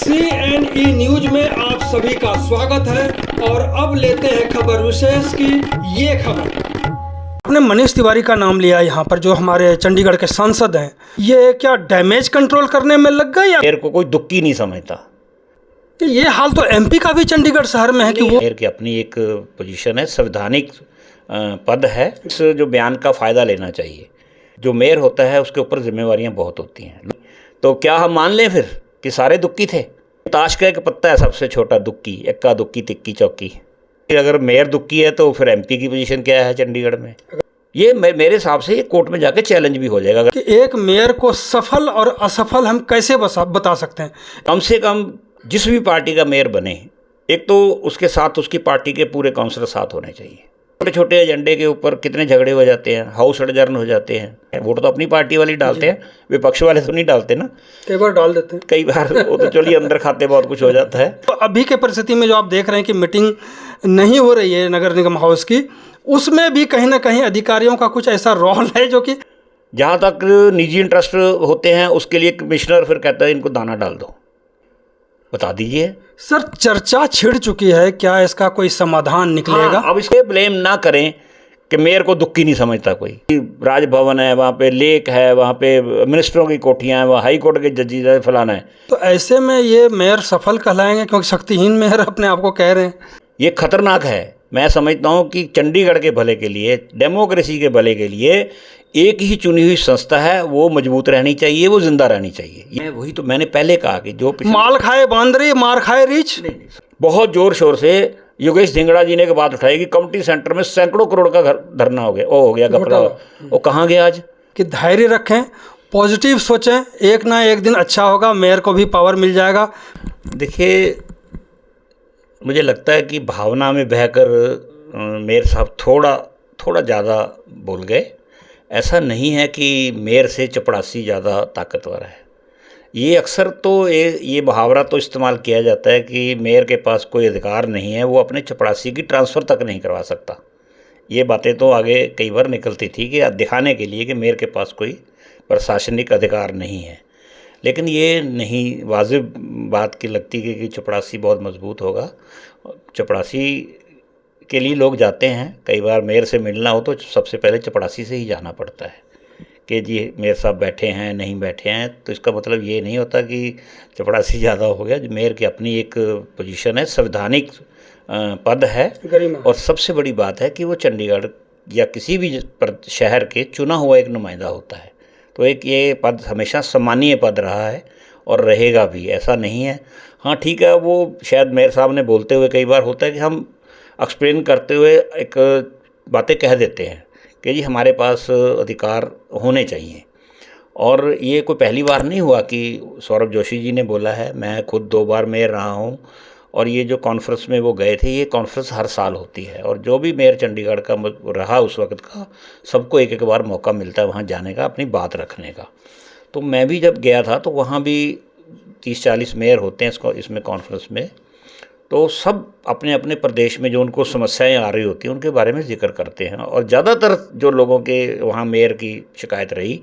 CNE news में आप सभी का स्वागत है और अब लेते हैं खबर विशेष की ये खबर। आपने मनीष तिवारी का नाम लिया यहाँ पर, जो हमारे चंडीगढ़ के सांसद हैं। ये क्या डैमेज कंट्रोल करने में लग गए या मेयर को कोई दुक्की नहीं समझता? कि ये हाल तो MP का भी चंडीगढ़ शहर में है कि वो मेयर की अपनी एक पोजीशन है, संवैधानिक पद है। इस जो बयान का फ़ायदा लेना चाहिए। जो मेयर होता है उसके ऊपर जिम्मेवारियां बहुत होती हैं। तो क्या हम मान लें फिर कि सारे दुक्की थे? ताश का एक पत्ता है सबसे छोटा दुक्की, इक्का दुक्की तिक्की चौकी। अगर मेयर दुक्की है तो फिर MP की पोजीशन क्या है चंडीगढ़ में? ये मेरे हिसाब से ये कोर्ट में जाके चैलेंज भी हो जाएगा कि एक मेयर को सफल और असफल हम कैसे बता सकते हैं। कम से कम जिस भी पार्टी का मेयर बने, एक तो उसके साथ उसकी पार्टी के पूरे काउंसलर साथ होने चाहिए। छोटे छोटे एजेंडे के ऊपर कितने झगड़े हो जाते हैं, हाउस एडजर्न हो जाते हैं। वोट तो अपनी पार्टी वाली डालते हैं, विपक्ष वाले तो नहीं डालते ना। कई बार डाल देते हैं, कई बार वो तो चलिए अंदर खाते बहुत कुछ हो जाता है। तो अभी के परिस्थिति में जो आप देख रहे हैं कि मीटिंग नहीं हो रही है नगर निगम हाउस की, उसमें भी कहीं ना कहीं अधिकारियों का कुछ ऐसा रोल है जो कि जहाँ तक निजी इंटरेस्ट होते हैं उसके लिए कमिश्नर फिर कहता है इनको दाना डाल दो। बता दीजिए सर, चर्चा छिड़ चुकी है, क्या इसका कोई समाधान निकलेगा? हाँ, अब इसके ब्लेम ना करें कि मेयर को दुक्की नहीं समझता कोई। राजभवन है, वहाँ पे लेक है, वहाँ पे मिनिस्टरों की कोठियाँ हैं, वहाँ हाई कोर्ट के जजेस है, फलाना है। तो ऐसे में ये मेयर सफल कहलाएंगे क्योंकि शक्तिहीन मेयर अपने आप को कह रहे हैं। ये खतरनाक है। मैं समझता हूँ कि चंडीगढ़ के भले के लिए, डेमोक्रेसी के भले के लिए एक ही चुनी हुई संस्था है, वो मजबूत रहनी चाहिए, वो जिंदा रहनी चाहिए। ये वही तो मैंने पहले कहा कि जो माल खाए बांदरी मार खाए रीछ। बहुत जोर शोर से योगेश धिंगड़ा जी ने एक बात उठाई कि कम्युनिटी सेंटर में सैकड़ों करोड़ का घर धरना हो गया, वो हो गया घपला। वो कहाँ गया आज? कि धैर्य रखें, पॉजिटिव सोचें, एक ना एक दिन अच्छा होगा, मेयर को भी पावर मिल जाएगा। देखिए, मुझे लगता है कि भावना में बहकर मेयर साहब थोड़ा ज़्यादा बोल गए। ऐसा नहीं है कि मेयर से चपरासी ज़्यादा ताकतवर है। ये अक्सर तो ये मुहावरा तो इस्तेमाल किया जाता है कि मेयर के पास कोई अधिकार नहीं है, वो अपने चपरासी की ट्रांसफ़र तक नहीं करवा सकता। ये बातें तो आगे कई बार निकलती थी कि दिखाने के लिए कि मेयर के पास कोई प्रशासनिक अधिकार नहीं है। लेकिन ये नहीं वाजिब बात की लगती कि चपरासी बहुत मजबूत होगा। चपरासी के लिए लोग जाते हैं, कई बार मेयर से मिलना हो तो सबसे पहले चपरासी से ही जाना पड़ता है कि जी मेयर साहब बैठे हैं नहीं बैठे हैं। तो इसका मतलब ये नहीं होता कि चपरासी ज़्यादा हो गया। मेयर की अपनी एक पोजीशन है, संवैधानिक पद है। और सबसे बड़ी बात है कि वो चंडीगढ़ या किसी भी शहर के चुना हुआ एक नुमाइंदा होता है। तो एक ये पद हमेशा सम्मानीय पद रहा है और रहेगा भी, ऐसा नहीं है। हाँ ठीक है, वो शायद मेयर साहब ने बोलते हुए कई बार होता है कि हम एक्सप्लेन करते हुए एक बातें कह देते हैं कि जी हमारे पास अधिकार होने चाहिए। और ये कोई पहली बार नहीं हुआ कि सौरभ जोशी जी ने बोला है। मैं खुद 2 बार मेयर रहा हूँ और ये जो कॉन्फ्रेंस में वो गए थे, ये कॉन्फ्रेंस हर साल होती है और जो भी मेयर चंडीगढ़ का रहा उस वक्त का, सबको एक बार मौका मिलता है वहाँ जाने का, अपनी बात रखने का। तो मैं भी जब गया था तो वहाँ भी 30-40 मेयर होते हैं इसमें कॉन्फ्रेंस में। तो सब अपने अपने प्रदेश में जो उनको समस्याएं आ रही होती हैं उनके बारे में जिक्र करते हैं। और ज़्यादातर जो लोगों के वहाँ मेयर की शिकायत रही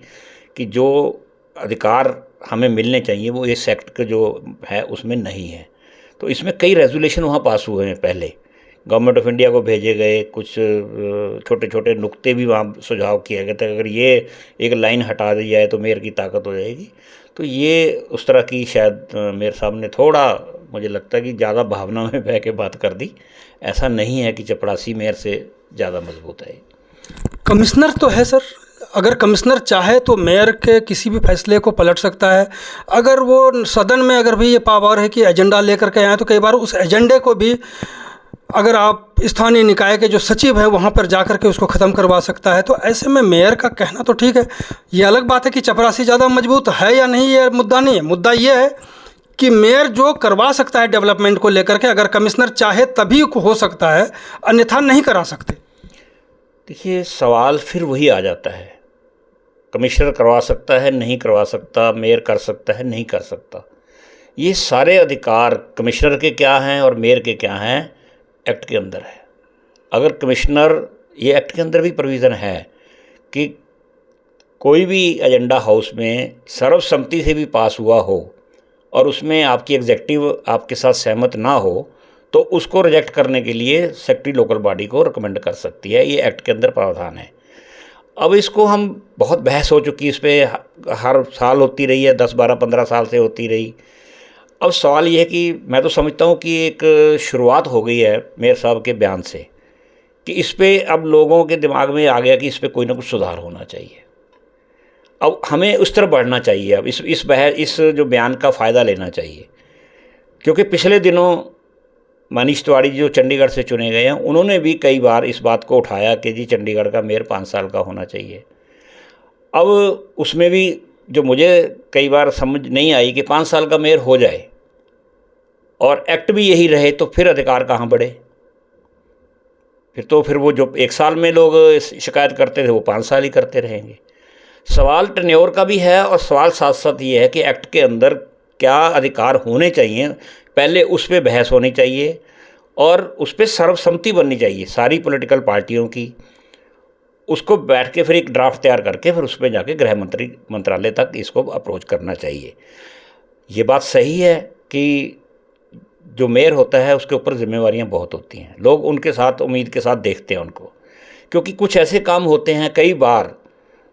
कि जो अधिकार हमें मिलने चाहिए वो इस एक्ट के जो है उसमें नहीं है। तो इसमें कई रेजोल्यूशन वहाँ पास हुए हैं, पहले गवर्नमेंट ऑफ इंडिया को भेजे गए, कुछ छोटे छोटे नुक्ते भी वहाँ सुझाव किए गए थे, अगर ये एक लाइन हटा दी जाए तो मेयर की ताकत हो जाएगी। तो ये उस तरह की शायद मेयर साहब ने थोड़ा, मुझे लगता है कि ज़्यादा भावना में बह के बात कर दी। ऐसा नहीं है कि चपरासी मेयर से ज़्यादा मजबूत है। कमिश्नर तो है सर, अगर कमिश्नर चाहे तो मेयर के किसी भी फैसले को पलट सकता है। अगर वो सदन में अगर भी ये पावर है कि एजेंडा लेकर के आए तो कई बार उस एजेंडे को भी अगर आप स्थानीय निकाय के जो सचिव हैं वहाँ पर जा कर के उसको ख़त्म करवा सकता है। तो ऐसे में मेयर का कहना तो ठीक है, ये अलग बात है कि चपरासी ज़्यादा मजबूत है या नहीं, ये मुद्दा नहीं है। मुद्दा ये है कि मेयर जो करवा सकता है डेवलपमेंट को लेकर के, अगर कमिश्नर चाहे तभी हो सकता है, अन्यथा नहीं करा सकते। देखिए, सवाल फिर वही आ जाता है, कमिश्नर करवा सकता है नहीं करवा सकता, मेयर कर सकता है नहीं कर सकता। ये सारे अधिकार कमिश्नर के क्या हैं और मेयर के क्या हैं, एक्ट के अंदर है। अगर कमिश्नर, ये एक्ट के अंदर भी प्रोविज़न है कि कोई भी एजेंडा हाउस में सर्वसम्मति से भी पास हुआ हो और उसमें आपकी एग्जेक्टिव आपके साथ सहमत ना हो तो उसको रिजेक्ट करने के लिए सेक्रेटरी लोकल बॉडी को रिकमेंड कर सकती है। ये एक्ट के अंदर प्रावधान है। अब इसको हम बहुत बहस हो चुकी, इस पर हर साल होती रही है, 10 12 15 साल से होती रही। अब सवाल ये है कि मैं तो समझता हूँ कि एक शुरुआत हो गई है मेयर साहब के बयान से कि इस पे अब लोगों के दिमाग में आ गया कि इस पे कोई ना कुछ सुधार होना चाहिए। अब हमें उस तरफ बढ़ना चाहिए। अब इस जो बयान का फ़ायदा लेना चाहिए, क्योंकि पिछले दिनों मनीष तिवारी जो चंडीगढ़ से चुने गए हैं उन्होंने भी कई बार इस बात को उठाया कि जी चंडीगढ़ का मेयर 5 साल का होना चाहिए। अब उसमें भी जो मुझे कई बार समझ नहीं आई कि 5 साल का मेयर हो जाए और एक्ट भी यही रहे तो फिर अधिकार कहाँ बढ़े। फिर वो जो 1 साल में लोग शिकायत करते थे वो 5 साल ही करते रहेंगे। सवाल टेन्योर का भी है और सवाल साथ साथ ये है कि एक्ट के अंदर क्या अधिकार होने चाहिए, पहले उस पर बहस होनी चाहिए और उस पर सर्वसम्मति बननी चाहिए सारी पॉलिटिकल पार्टियों की। उसको बैठ के फिर एक ड्राफ्ट तैयार करके फिर उस पर जाके गृह मंत्रालय तक इसको अप्रोच करना चाहिए। ये बात सही है कि जो मेयर होता है उसके ऊपर जिम्मेवारियां बहुत होती हैं, लोग उनके साथ उम्मीद के साथ देखते हैं उनको, क्योंकि कुछ ऐसे काम होते हैं कई बार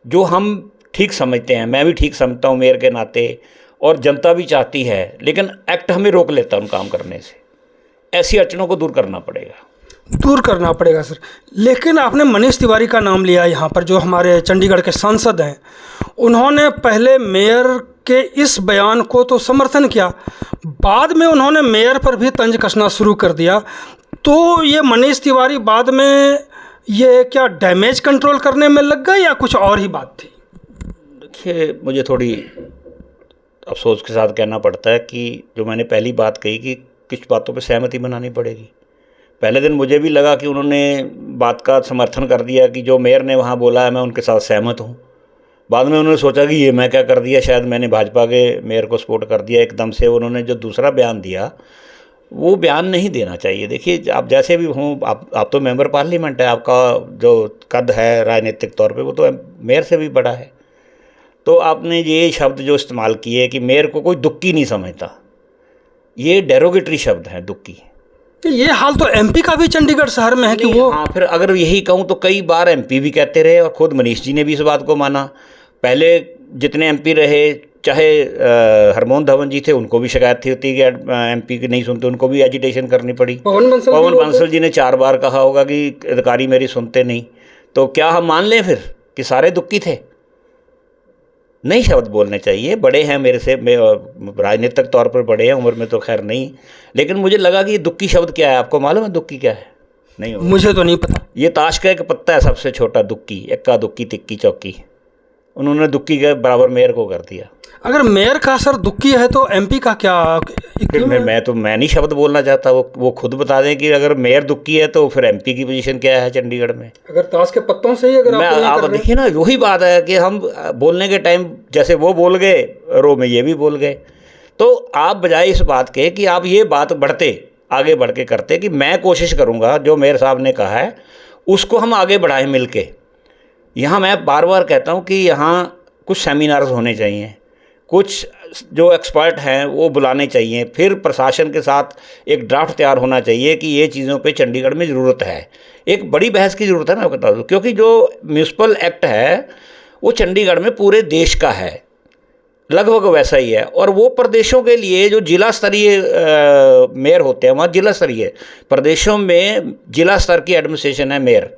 जो हम ठीक समझते हैं, मैं भी ठीक समझता हूँ मेयर के नाते, और जनता भी चाहती है, लेकिन एक्ट हमें रोक लेता है उन काम करने से। ऐसी अड़चनों को दूर करना पड़ेगा सर। लेकिन आपने मनीष तिवारी का नाम लिया यहाँ पर, जो हमारे चंडीगढ़ के सांसद हैं। उन्होंने पहले मेयर के इस बयान को तो समर्थन किया, बाद में उन्होंने मेयर पर भी तंज कसना शुरू कर दिया। तो ये मनीष तिवारी बाद में ये क्या डैमेज कंट्रोल करने में लग गए या कुछ और ही बात थी? देखिए, मुझे थोड़ी अफसोस के साथ कहना पड़ता है कि जो मैंने पहली बात कही कि कुछ बातों पे सहमति बनानी पड़ेगी। पहले दिन मुझे भी लगा कि उन्होंने बात का समर्थन कर दिया कि जो मेयर ने वहाँ बोला है मैं उनके साथ सहमत हूँ। बाद में उन्होंने सोचा कि ये मैं क्या कर दिया, शायद मैंने भाजपा के मेयर को सपोर्ट कर दिया। एकदम से उन्होंने जो दूसरा बयान दिया वो बयान नहीं देना चाहिए। देखिए, आप जैसे भी हों, आप तो मेंबर पार्लियामेंट है, आपका जो कद है राजनीतिक तौर पे वो तो मेयर से भी बड़ा है। तो आपने ये शब्द जो इस्तेमाल किए कि मेयर को कोई दुक्की नहीं समझता, ये डेरोगेटरी शब्द है, दुक्की। ये हाल तो एमपी का भी चंडीगढ़ शहर में है कि वो, हाँ, फिर अगर यही कहूँ तो कई बार एमपी भी कहते रहे और ख़ुद मनीष जी ने भी इस बात को माना। पहले जितने एमपी रहे, चाहे हरमोहन धवन जी थे, उनको भी शिकायत थी होती कि एमपी की नहीं सुनते, उनको भी एजिटेशन करनी पड़ी। पवन बंसल जी ने 4 बार कहा होगा कि अधिकारी मेरी सुनते नहीं। तो क्या हम मान लें फिर कि सारे दुक्की थे? नहीं शब्द बोलने चाहिए। बड़े हैं मेरे से, राजनीतिक तौर पर बड़े हैं, उम्र में तो खैर नहीं, लेकिन मुझे लगा कि ये दुक्की शब्द क्या है। आपको मालूम है दुक्की क्या है? नहीं होगा। मुझे तो नहीं पता। ये ताश का एक पत्ता है सबसे छोटा, दुक्की, इक्का दुक्की तिक्की चौकी। उन्होंने दुक्की के बराबर मेयर को कर दिया। अगर मेयर का सर दुक्की है तो एमपी का क्या? फिर मैं नहीं शब्द बोलना चाहता, वो खुद बता दें कि अगर मेयर दुक्की है तो फिर एमपी की पोजीशन क्या है चंडीगढ़ में। अगर ताश के पत्तों से ही अगर आप देखिए ना, वही बात है कि हम बोलने के टाइम जैसे वो बोल गए, रो में ये भी बोल गए। तो आप बजाय इस बात के कि आप ये बात आगे बढ़ के करते कि मैं कोशिश करूँगा जो मेयर साहब ने कहा है उसको हम आगे बढ़ाएं मिल के। यहाँ मैं बार बार कहता हूँ कि यहाँ कुछ सेमिनार्स होने चाहिए, कुछ जो एक्सपर्ट हैं वो बुलाने चाहिए, फिर प्रशासन के साथ एक ड्राफ्ट तैयार होना चाहिए कि ये चीज़ों पे चंडीगढ़ में ज़रूरत है। एक बड़ी बहस की ज़रूरत है, मैं बता दूँ, क्योंकि जो म्यूनसिपल एक्ट है वो चंडीगढ़ में पूरे देश का है, लगभग वैसा ही है। और वो प्रदेशों के लिए जो जिला स्तरीय मेयर होते हैं, वहाँ जिला स्तरीय, प्रदेशों में जिला स्तर की एडमिनिस्ट्रेशन है मेयर।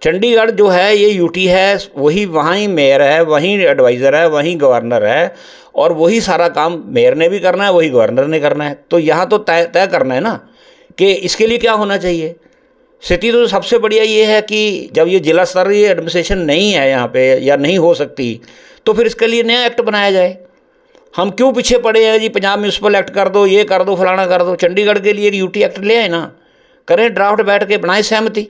चंडीगढ़ जो है ये यूटी है, वही वहाँ ही मेयर है, वहीं एडवाइज़र है, वहीं गवर्नर है, और वही सारा काम मेयर ने भी करना है, वही गवर्नर ने करना है। तो यहाँ तो तय करना है ना कि इसके लिए क्या होना चाहिए। स्थिति तो सबसे बढ़िया ये है कि जब ये जिला स्तरीय एडमिनिस्ट्रेशन नहीं है यहाँ पे या नहीं हो सकती, तो फिर इसके लिए नया एक्ट बनाया जाए। हम क्यों पीछे पड़े हैं जी, पंजाब म्यूनसिपल एक्ट कर दो, ये कर दो, फलाना कर दो। चंडीगढ़ के लिए एक यूटी एक्ट ले आए ना, करें ड्राफ्ट, बैठ के बनाए सहमति।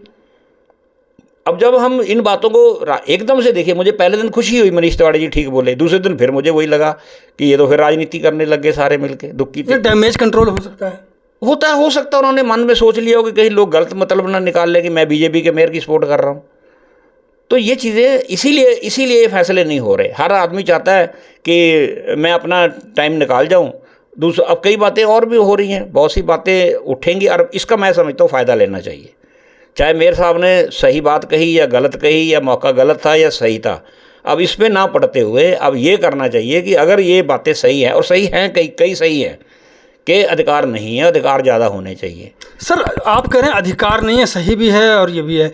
अब जब हम इन बातों को एकदम से देखिए, मुझे पहले दिन खुशी हुई मनीष तिवारी जी ठीक बोले, दूसरे दिन फिर मुझे वही लगा कि ये तो फिर राजनीति करने लग गए सारे मिलके। दुखी डैमेज कंट्रोल हो सकता है, हो सकता है उन्होंने मन में सोच लिया हो कि कहीं लोग गलत मतलब ना निकाल लें कि मैं बीजेपी के मेयर की सपोर्ट कर रहा हूँ। तो ये चीज़ें इसीलिए ये फैसले नहीं हो रहे। हर आदमी चाहता है कि मैं अपना टाइम निकाल जाऊँ, दूसरा अब कई बातें और भी हो रही हैं, बहुत सी बातें उठेंगी और इसका मैं समझता हूँ फ़ायदा लेना चाहिए। चाहे मेयर साहब ने सही बात कही या गलत कही, या मौका गलत था या सही था, अब इस पर ना पड़ते हुए अब ये करना चाहिए कि अगर ये बातें सही हैं, और सही हैं, कई कई सही हैं कि अधिकार नहीं है, अधिकार ज़्यादा होने चाहिए। सर आप कह रहे हैं अधिकार नहीं है, सही भी है और ये भी है,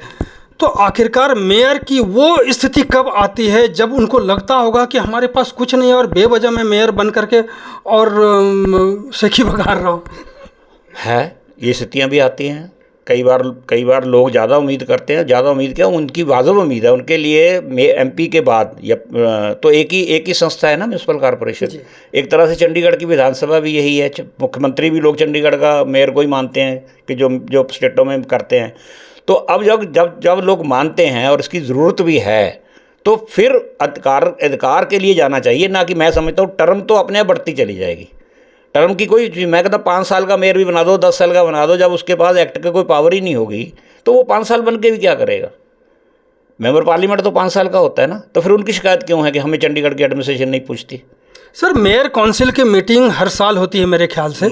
तो आखिरकार मेयर की वो स्थिति कब आती है जब उनको लगता होगा कि हमारे पास कुछ नहीं है और बेवजह मैं मेयर बन करके और सेखी बघार रहा हूँ? है, ये स्थितियाँ भी आती हैं। कई बार लोग ज़्यादा उम्मीद करते हैं। ज़्यादा उम्मीद क्या, उनकी वाजिब उम्मीद है उनके लिए। एमपी के बाद या तो एक ही संस्था है ना, म्यूनसिपल कॉरपोरेशन। एक तरह से चंडीगढ़ की विधानसभा भी यही है। मुख्यमंत्री भी लोग चंडीगढ़ का मेयर को ही मानते हैं कि जो स्टेटों में करते हैं। तो अब जब लोग मानते हैं और इसकी ज़रूरत भी है, तो फिर अधिकार के लिए जाना चाहिए, ना कि मैं समझता हूँ टर्म तो अपने आप बढ़ती चली जाएगी। टर्म की कोई, मैं कहता 5 साल का मेयर भी बना दो, 10 साल का बना दो, जब उसके पास एक्ट का कोई पावर ही नहीं होगी तो वो 5 साल बन के भी क्या करेगा। मेंबर पार्लियामेंट तो 5 साल का होता है ना, तो फिर उनकी शिकायत क्यों है कि हमें चंडीगढ़ की एडमिनिस्ट्रेशन नहीं पूछती। सर मेयर काउंसिल की मीटिंग हर साल होती है मेरे ख्याल से,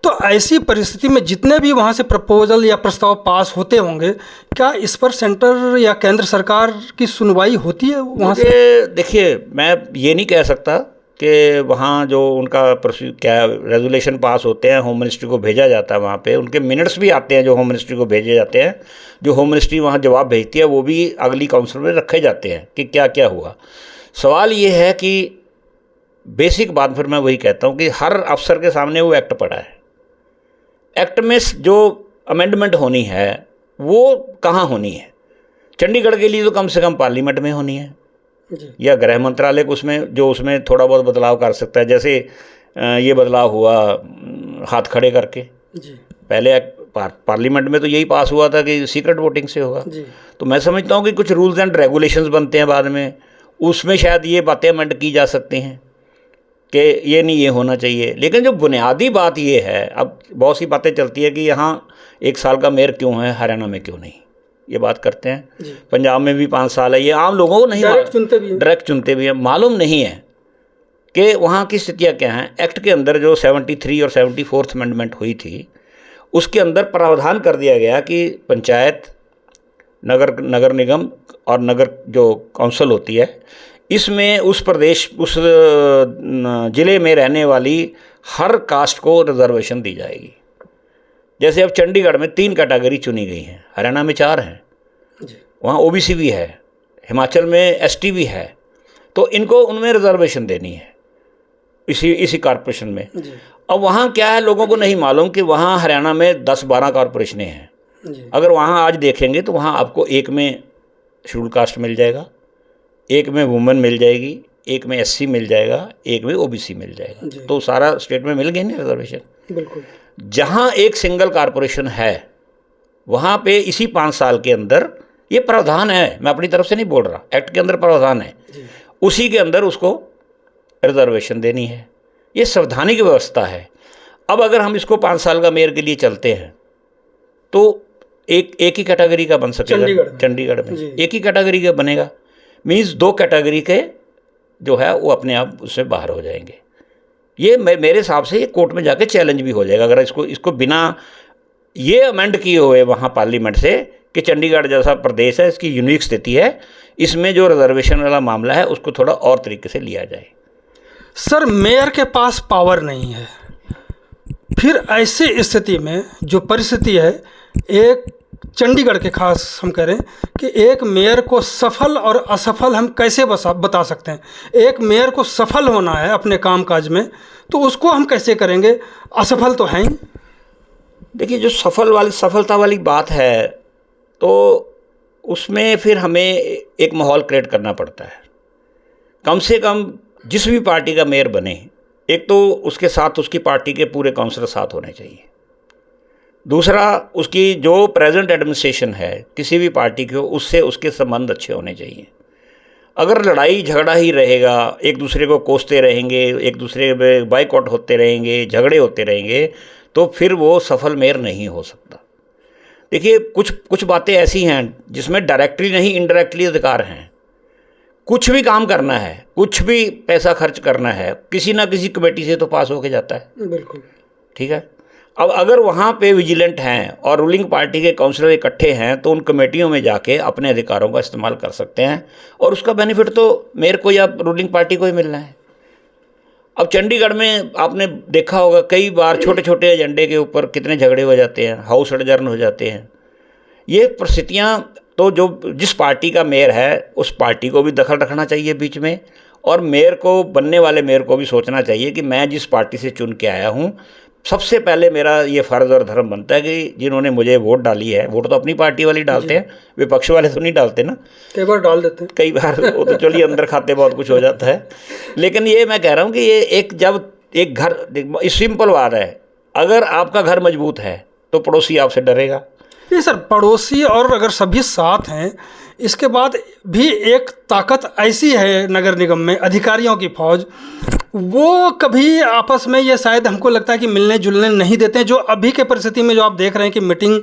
तो ऐसी परिस्थिति में जितने भी वहाँ से प्रपोजल या प्रस्ताव पास होते होंगे, क्या इस पर सेंटर या केंद्र सरकार की सुनवाई होती है वहाँ से? देखिए, मैं ये नहीं कह सकता कि वहाँ जो उनका क्या रेजोल्यूशन पास होते हैं, होम मिनिस्ट्री को भेजा जाता है, वहाँ पे उनके मिनट्स भी आते हैं जो होम मिनिस्ट्री को भेजे जाते हैं। जो होम मिनिस्ट्री वहाँ जवाब भेजती है वो भी अगली काउंसिल में रखे जाते हैं कि क्या क्या हुआ। सवाल ये है कि बेसिक बात फिर मैं वही कहता हूँ कि हर अफसर के सामने वो एक्ट पड़ा है। एक्ट में जो अमेंडमेंट होनी है वो कहाँ होनी है? चंडीगढ़ के लिए तो कम से कम पार्लियामेंट में होनी है या गृह मंत्रालय को उसमें थोड़ा बहुत बदलाव कर सकता है। जैसे ये बदलाव हुआ हाथ खड़े करके, पहले पार्लियामेंट में तो यही पास हुआ था कि सीक्रेट वोटिंग से होगा। तो मैं समझता हूँ कि कुछ रूल्स एंड रेगुलेशंस बनते हैं बाद में, उसमें शायद ये बातें अमेंड की जा सकती हैं कि ये नहीं, ये होना चाहिए। लेकिन जो बुनियादी बात ये है, अब बहुत सी बातें चलती है कि यहाँ 1 साल का मेयर क्यों है, हरियाणा में क्यों नहीं, ये बात करते हैं। पंजाब में भी 5 साल है, ये आम लोगों को नहीं, डायरेक्ट चुनते भी हैं, मालूम नहीं है कि वहाँ की स्थितियाँ क्या हैं। एक्ट के अंदर जो 73 और 74th अमेंडमेंट हुई थी, उसके अंदर प्रावधान कर दिया गया कि पंचायत, नगर निगम और नगर जो काउंसिल होती है, इसमें उस ज़िले में रहने वाली हर कास्ट को रिजर्वेशन दी जाएगी। जैसे अब चंडीगढ़ में 3 कैटेगरी चुनी गई हैं, हरियाणा में 4 हैं, वहाँ ओबीसी भी है, हिमाचल में एसटी भी है, तो इनको उनमें रिजर्वेशन देनी है इसी कॉरपोरेशन में। अब वहाँ क्या है, लोगों को नहीं मालूम कि वहाँ हरियाणा में 10-12 कॉरपोरेशनें हैं। अगर वहाँ आज देखेंगे तो वहाँ आपको एक में शेड्यूल कास्ट मिल जाएगा, एक में वुमेन मिल जाएगी, एक में एससी मिल जाएगा, एक में ओबीसी मिल जाएगा। तो सारा स्टेट में मिल गई ना रिजर्वेशन। बिल्कुल। जहाँ एक सिंगल कॉरपोरेशन है वहाँ पे इसी 5 साल के अंदर ये प्रावधान है, मैं अपनी तरफ से नहीं बोल रहा, एक्ट के अंदर प्रावधान है, उसी के अंदर उसको रिजर्वेशन देनी है। ये संवैधानिक व्यवस्था है। अब अगर हम इसको 5 साल का मेयर के लिए चलते हैं तो एक ही कैटेगरी का बन सकेगा। चंडीगढ़ में एक ही कैटेगरी का बनेगा, मीन्स 2 कैटेगरी के जो है वो अपने आप उससे बाहर हो जाएंगे। ये मेरे हिसाब से ये कोर्ट में जाके चैलेंज भी हो जाएगा अगर इसको बिना ये अमेंड किए हुए वहाँ पार्लियामेंट से कि चंडीगढ़ जैसा प्रदेश है, इसकी यूनिक स्थिति है, इसमें जो रिजर्वेशन वाला मामला है उसको थोड़ा और तरीके से लिया जाए। सर मेयर के पास पावर नहीं है, फिर ऐसी स्थिति में जो परिस्थिति है, एक चंडीगढ़ के खास हम कह रहे हैं कि एक मेयर को सफल और असफल हम कैसे बता सकते हैं। एक मेयर को सफल होना है अपने कामकाज में, तो उसको हम कैसे करेंगे, असफल तो हैं ही। देखिए, जो सफलता वाली बात है तो उसमें फिर हमें एक माहौल क्रिएट करना पड़ता है। कम से कम जिस भी पार्टी का मेयर बने, एक तो उसके साथ उसकी पार्टी के पूरे काउंसिलर साथ होने चाहिए। दूसरा, उसकी जो प्रेजेंट एडमिनिस्ट्रेशन है किसी भी पार्टी की हो, उससे उसके संबंध अच्छे होने चाहिए। अगर लड़ाई झगड़ा ही रहेगा, एक दूसरे को कोसते रहेंगे, एक दूसरे पे बाइकआउट होते रहेंगे, झगड़े होते रहेंगे, तो फिर वो सफल मेयर नहीं हो सकता। देखिए, कुछ बातें ऐसी हैं जिसमें डायरेक्टली नहीं इनडायरेक्टली अधिकार हैं। कुछ भी काम करना है, कुछ भी पैसा खर्च करना है, किसी ना किसी कमेटी से तो पास होके जाता है। बिल्कुल। ठीक है। अब अगर वहाँ पे विजिलेंट हैं और रूलिंग पार्टी के काउंसलर इकट्ठे हैं तो उन कमेटियों में जाके अपने अधिकारों का इस्तेमाल कर सकते हैं और उसका बेनिफिट तो मेयर को या रूलिंग पार्टी को ही मिलना है। अब चंडीगढ़ में आपने देखा होगा कई बार छोटे छोटे एजेंडे के ऊपर कितने झगड़े हो जाते हैं, हाउस एडजर्न हो जाते हैं। ये परिस्थितियाँ तो जो जिस पार्टी का मेयर है उस पार्टी को भी दखल रखना चाहिए बीच में, और मेयर को, बनने वाले मेयर को भी सोचना चाहिए कि मैं जिस पार्टी से चुन के आया हूँ, सबसे पहले मेरा ये फ़र्ज़ और धर्म बनता है कि जिन्होंने मुझे वोट डाली है, वोट तो अपनी पार्टी वाले डालते हैं, विपक्ष वाले तो नहीं डालते ना, कई बार डाल देते हैं, कई बार वो तो चलिए अंदर खाते बहुत कुछ हो जाता है। लेकिन ये मैं कह रहा हूँ कि ये एक घर, सिंपल बात है, अगर आपका घर मजबूत है तो पड़ोसी आपसे डरेगा। नहीं सर, पड़ोसी और अगर सभी साथ हैं, इसके बाद भी एक ताकत ऐसी है नगर निगम में, अधिकारियों की फौज, वो कभी आपस में ये शायद हमको लगता है कि मिलने जुलने नहीं देते हैं। जो अभी के परिस्थिति में जो आप देख रहे हैं कि मीटिंग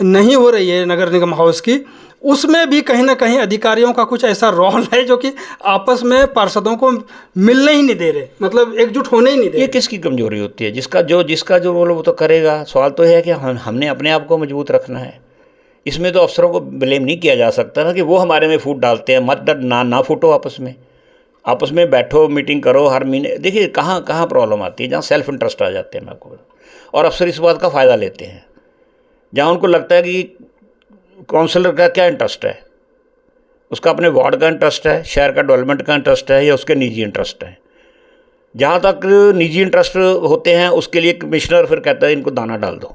नहीं हो रही है नगर निगम हाउस की, उसमें भी कहीं ना कहीं अधिकारियों का कुछ ऐसा रोल है जो कि आपस में पार्षदों को मिलने ही नहीं दे रहे, मतलब एकजुट होने ही नहीं दे रहे। ये किसकी कमजोरी होती है? जिसका जो रोल वो तो करेगा। सवाल तो है कि हमने अपने आप को मजबूत रखना है। इसमें तो अफसरों को ब्लेम नहीं किया जा सकता ना कि वो हमारे में फूट डालते हैं। मत ना फूटो, आपस में बैठो, मीटिंग करो हर महीने। देखिए कहाँ प्रॉब्लम आती है, जहाँ सेल्फ इंटरेस्ट आ जाते हैं, मैं आपको बताऊं, और अफसर इस बात का फ़ायदा लेते हैं। जहाँ उनको लगता है कि काउंसलर का क्या इंटरेस्ट है, उसका अपने वार्ड का इंटरेस्ट है, शहर का डेवलपमेंट का इंटरेस्ट है, या उसके निजी इंटरेस्ट है। जहाँ तक निजी इंटरेस्ट होते हैं उसके लिए कमिश्नर फिर कहता है इनको दाना डाल दो,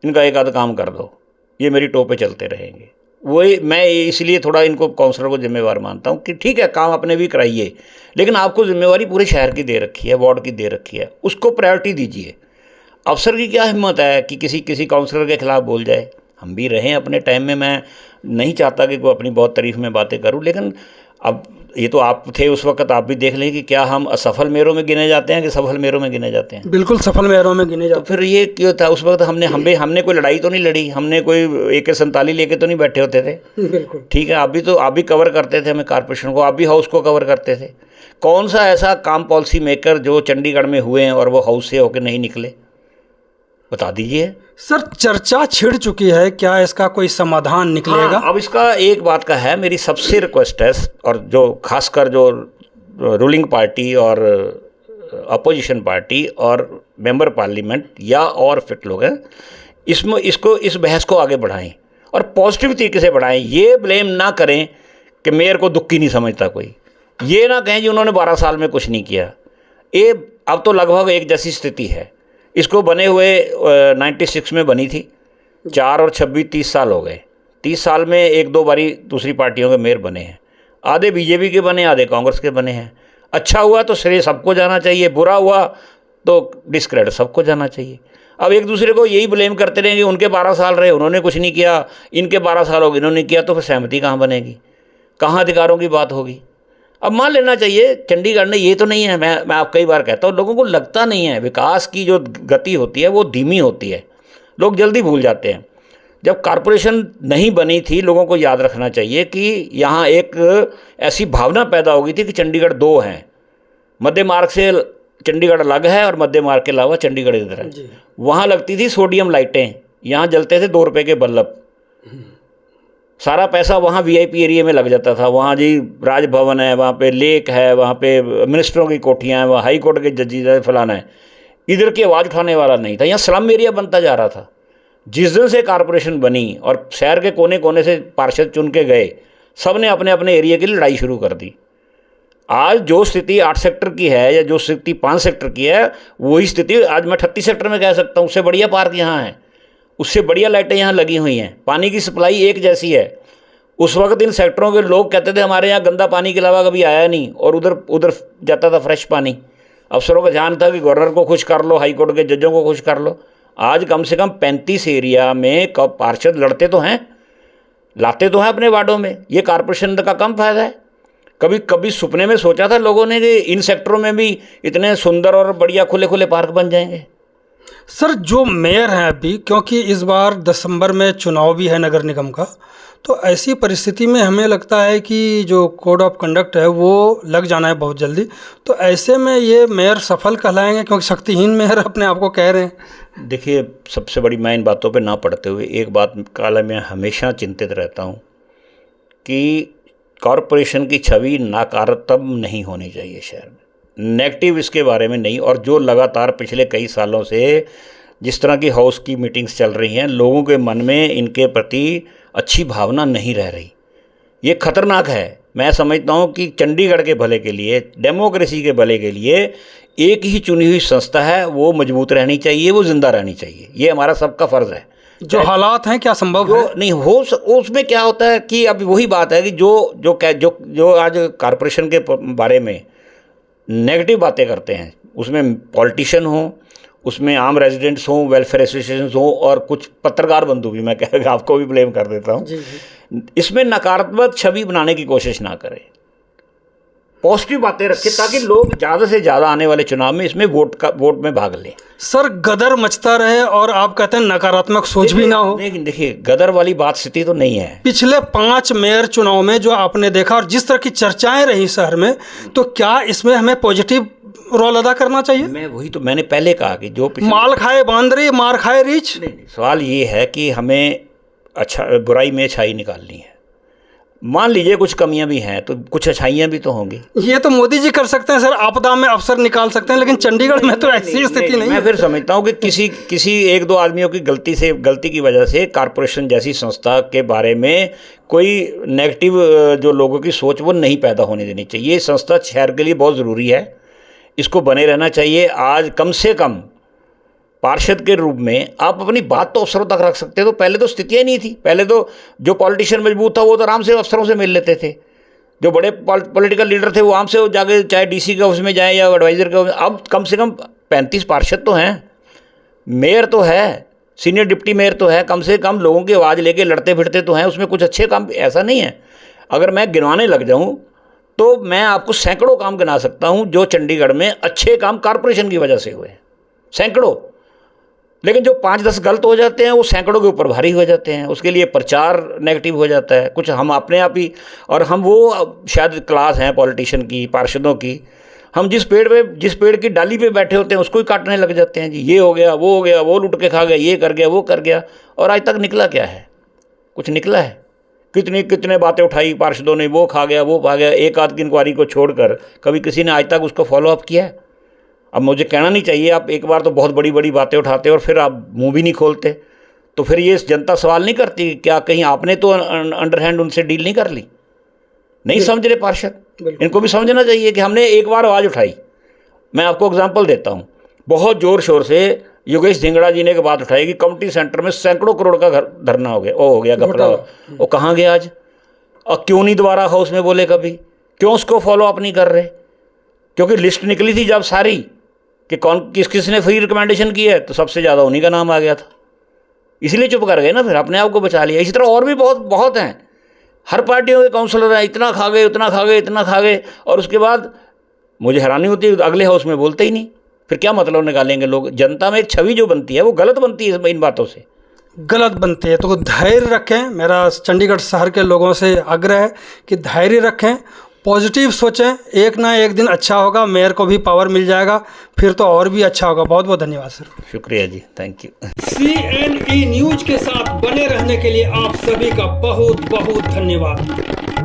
इनका एक आध काम कर दो, ये मेरी टो पे चलते रहेंगे। वही मैं इसलिए थोड़ा इनको काउंसलर को जिम्मेवार मानता हूँ कि ठीक है काम अपने भी कराइए, लेकिन आपको जिम्मेवारी पूरे शहर की दे रखी है, वार्ड की दे रखी है, उसको प्रायोरिटी दीजिए। अफसर की क्या हिम्मत है कि किसी काउंसलर के खिलाफ बोल जाए। हम भी रहे अपने टाइम में, मैं नहीं चाहता कि कोई अपनी बहुत तारीफ में बातें करूं, लेकिन अब ये तो आप थे उस वक्त, आप भी देख लें कि क्या हम असफल मेयरों में गिने जाते हैं कि सफल मेयरों में गिने जाते हैं? बिल्कुल सफल मेयरों में गिने जाते हैं। तो फिर ये क्यों था? उस वक्त हमने कोई लड़ाई तो नहीं लड़ी, हमने कोई AK-47 लेके तो नहीं बैठे होते थे। बिल्कुल ठीक है, आप भी कवर करते थे हमें कॉर्पोरेशन को, आप भी हाउस को कवर करते थे। कौन सा ऐसा काम पॉलिसी मेकर जो चंडीगढ़ में हुए हैं और वो हाउस से होकर नहीं निकले, बता दीजिए। सर, चर्चा छिड़ चुकी है, क्या इसका कोई समाधान निकलेगा? हाँ, अब इसका एक बात का है, मेरी सबसे रिक्वेस्ट है, और जो खासकर जो रूलिंग पार्टी और अपोजिशन पार्टी और मेंबर पार्लियामेंट या और फिट लोग हैं, इस बहस को आगे बढ़ाएं और पॉजिटिव तरीके से बढ़ाएं। ये ब्लेम ना करें कि मेयर को दुखी नहीं समझता कोई, ये ना कहें जी उन्होंने 12 साल में कुछ नहीं किया। ये अब तो लगभग एक जैसी स्थिति है। इसको बने हुए 96 में बनी थी, 4 और 26 30 साल हो गए। 30 साल में 1-2 बारी दूसरी पार्टियों के मेयर बने हैं, आधे बीजेपी के बने, आधे कांग्रेस के बने हैं। अच्छा हुआ तो श्रेय सबको जाना चाहिए, बुरा हुआ तो डिस्क्रेडिट सबको जाना चाहिए। अब एक दूसरे को यही ब्लेम करते रहेंगे, उनके 12 साल रहे उन्होंने कुछ नहीं किया, इनके 12 साल हो गए इन्होंने किया, तो फिर सहमति कहाँ बनेगी, कहाँ अधिकारों की बात होगी? अब मान लेना चाहिए चंडीगढ़ ने, ये तो नहीं है, मैं आप कई बार कहता हूँ, लोगों को लगता नहीं है विकास की जो गति होती है वो धीमी होती है, लोग जल्दी भूल जाते हैं। जब कॉरपोरेशन नहीं बनी थी, लोगों को याद रखना चाहिए कि यहाँ एक ऐसी भावना पैदा हो गई थी कि चंडीगढ़ 2 हैं, मध्य मार्ग से चंडीगढ़ अलग है और मध्य मार्ग के अलावा चंडीगढ़ इधर है। वहाँ लगती थी सोडियम लाइटें, यहाँ जलते थे 2 रुपये के बल्ब, सारा पैसा वहाँ VIP एरिया में लग जाता था। वहाँ जी राजभवन है, वहाँ पे लेक है, वहाँ पे मिनिस्टरों की कोठियाँ हैं, वहाँ हाई कोर्ट के जजेस है, फलाना है। इधर की आवाज़ उठाने वाला नहीं था, यहाँ स्लम एरिया बनता जा रहा था। जिस दिन से कॉरपोरेशन बनी और शहर के कोने कोने से पार्षद चुन के गए, सब ने अपने अपने एरिया की लड़ाई शुरू कर दी। आज जो स्थिति 8 सेक्टर की है या जो स्थिति 5 सेक्टर की है, वही स्थिति आज मैं 38 सेक्टर में कह सकता हूँ। उससे बढ़िया पार्क यहाँ है, उससे बढ़िया लाइटें यहाँ लगी हुई हैं, पानी की सप्लाई एक जैसी है। उस वक्त इन सेक्टरों के लोग कहते थे हमारे यहाँ गंदा पानी के अलावा कभी आया नहीं, और उधर जाता था फ्रेश पानी। अफसरों का ध्यान था कि गवर्नर को खुश कर लो, हाई कोर्ट के जजों को खुश कर लो। आज कम से कम 35 एरिया में कब पार्षद लड़ते तो हैं, लाते तो हैं अपने वार्डों में। ये कॉरपोरेशन का कम फायदा है। कभी सपने में सोचा था लोगों ने कि इन सेक्टरों में भी इतने सुंदर और बढ़िया खुले खुले पार्क बन जाएंगे? सर, जो मेयर हैं अभी, क्योंकि इस बार दिसंबर में चुनाव भी है नगर निगम का, तो ऐसी परिस्थिति में हमें लगता है कि जो कोड ऑफ कंडक्ट है वो लग जाना है बहुत जल्दी। तो ऐसे में ये मेयर सफल कहलाएंगे, क्योंकि शक्तिहीन मेयर अपने आप को कह रहे हैं। देखिए, सबसे बड़ी मैं इन बातों पे ना पढ़ते हुए एक बात काला मैं हमेशा चिंतित रहता हूँ कि कॉरपोरेशन की छवि नकारात्मक नहीं होनी चाहिए शहर में, नेगेटिव इसके बारे में नहीं। और जो लगातार पिछले कई सालों से जिस तरह की हाउस की मीटिंग्स चल रही हैं, लोगों के मन में इनके प्रति अच्छी भावना नहीं रह रही, ये खतरनाक है। मैं समझता हूँ कि चंडीगढ़ के भले के लिए, डेमोक्रेसी के भले के लिए एक ही चुनी हुई संस्था है, वो मजबूत रहनी चाहिए, वो जिंदा रहनी चाहिए। ये हमारा सबका फ़र्ज़ है। जो हालात हैं क्या संभव है? नहीं हो उसमें क्या होता है कि अब वही बात है कि जो आज कॉरपोरेशन के बारे में नेगेटिव बातें करते हैं, उसमें पॉलिटिशियन हो, उसमें आम रेजिडेंट्स हों, वेलफेयर एसोसिएशन हों, और कुछ पत्रकार बंधु भी, मैं कह आपको भी ब्लेम कर देता हूँ, इसमें नकारात्मक छवि बनाने की कोशिश ना करें, पॉजिटिव बातें रखें ताकि लोग ज़्यादा से ज़्यादा आने वाले चुनाव में इसमें वोट में भाग लें। सर, गदर मचता रहे और आप कहते हैं नकारात्मक सोच भी ना हो। लेकिन देखिए, गदर वाली बात स्थिति तो नहीं है। पिछले 5 मेयर चुनाव में जो आपने देखा और जिस तरह की चर्चाएं रही शहर में, तो क्या इसमें हमें पॉजिटिव रोल अदा करना चाहिए? मैं वही तो मैंने पहले कहा कि जो माल खाए बांदरी मार खाए रीछ। नहीं, सवाल ये है कि हमें बुराई में अच्छाई निकालनी है। मान लीजिए कुछ कमियां भी हैं तो कुछ अच्छाइयां भी तो होंगी। ये तो मोदी जी कर सकते हैं सर, आपदा में अवसर निकाल सकते हैं, लेकिन चंडीगढ़ में तो ऐसी स्थिति नहीं है। मैं फिर समझता हूँ कि किसी 1-2 आदमियों की गलती की वजह से कॉरपोरेशन जैसी संस्था के बारे में कोई नेगेटिव जो लोगों की सोच वो नहीं पैदा होने देनी चाहिए। ये संस्था शहर के लिए बहुत ज़रूरी है, इसको बने रहना चाहिए। आज कम से कम पार्षद के रूप में आप अपनी बात तो अफसरों तक रख सकते हो। तो पहले तो स्थितियाँ नहीं थी, पहले तो जो पॉलिटिशियन मजबूत था वो तो आराम से अफसरों से मिल लेते थे, जो बड़े पॉलिटिकल लीडर थे वो आराम से जाके चाहे डीसी के ऑफिस में जाएं या एडवाइज़र के ऑफिस। अब कम से कम 35 पार्षद तो हैं, मेयर तो है, सीनियर डिप्टी मेयर तो है, कम से कम लोगों की आवाज़ लेके लड़ते फिरते तो हैं। उसमें कुछ अच्छे काम, ऐसा नहीं है अगर मैं गिनवाने लग जाऊँ तो मैं आपको सैकड़ों काम गिना सकता हूँ जो चंडीगढ़ में अच्छे काम कॉरपोरेशन की वजह से हुए, सैकड़ों। लेकिन जो 5-10 गलत हो जाते हैं वो सैकड़ों के ऊपर भारी हो जाते हैं, उसके लिए प्रचार नेगेटिव हो जाता है। कुछ हम अपने आप ही, और हम वो शायद क्लास हैं पॉलिटिशियन की, पार्षदों की, हम जिस पेड़ की डाली पे बैठे होते हैं उसको ही काटने लग जाते हैं। जी ये हो गया, वो लुट के खा गया, ये कर गया, वो कर गया, और आज तक निकला क्या है? कुछ निकला है? कितने बातें उठाई पार्षदों ने, वो खा गया, वो पा गया, एक आध की इंक्वायरी को छोड़कर कभी किसी ने आज तक उसको फॉलोअप किया है? अब मुझे कहना नहीं चाहिए, आप एक बार तो बहुत बड़ी बड़ी बातें उठाते और फिर आप मुंह भी नहीं खोलते, तो फिर ये जनता सवाल नहीं करती क्या कहीं आपने तो अंडरहैंड उनसे डील नहीं कर ली? नहीं समझ रहे पार्षद, इनको भी समझना चाहिए कि हमने एक बार आवाज़ उठाई। मैं आपको एग्जांपल देता हूँ, बहुत ज़ोर शोर से योगेश धिंगड़ा जी ने एक बात उठाई कि कम्युनिटी सेंटर में सैकड़ों करोड़ का घर धरना हो गया, वो हो गया घपला, वो कहाँ गया आज? और क्यों नहीं दोबारा हाउस में बोले कभी? क्यों उसको फॉलो अप नहीं कर रहे? क्योंकि लिस्ट निकली थी जब सारी कि कौन किसने फ्री रिकमेंडेशन की है, तो सबसे ज़्यादा उन्हीं का नाम आ गया था, इसलिए चुप कर गए ना, फिर अपने आप को बचा लिया। इसी तरह और भी बहुत हैं, हर पार्टियों के काउंसलर हैं, इतना खा गए, उतना खा गए, इतना खा गए, और उसके बाद मुझे हैरानी होती है अगले हाउस में बोलते ही नहीं। फिर क्या मतलब निकालेंगे लोग? जनता में एक छवि जो बनती है वो गलत बनती है, इन बातों से गलत बनती है। तो धैर्य रखें, मेरा चंडीगढ़ शहर के लोगों से आग्रह है कि धैर्य रखें, पॉजिटिव सोचें, एक ना एक दिन अच्छा होगा, मेयर को भी पावर मिल जाएगा, फिर तो और भी अच्छा होगा। बहुत बहुत धन्यवाद सर। शुक्रिया जी, थैंक यू। CNE न्यूज के साथ बने रहने के लिए आप सभी का बहुत बहुत धन्यवाद।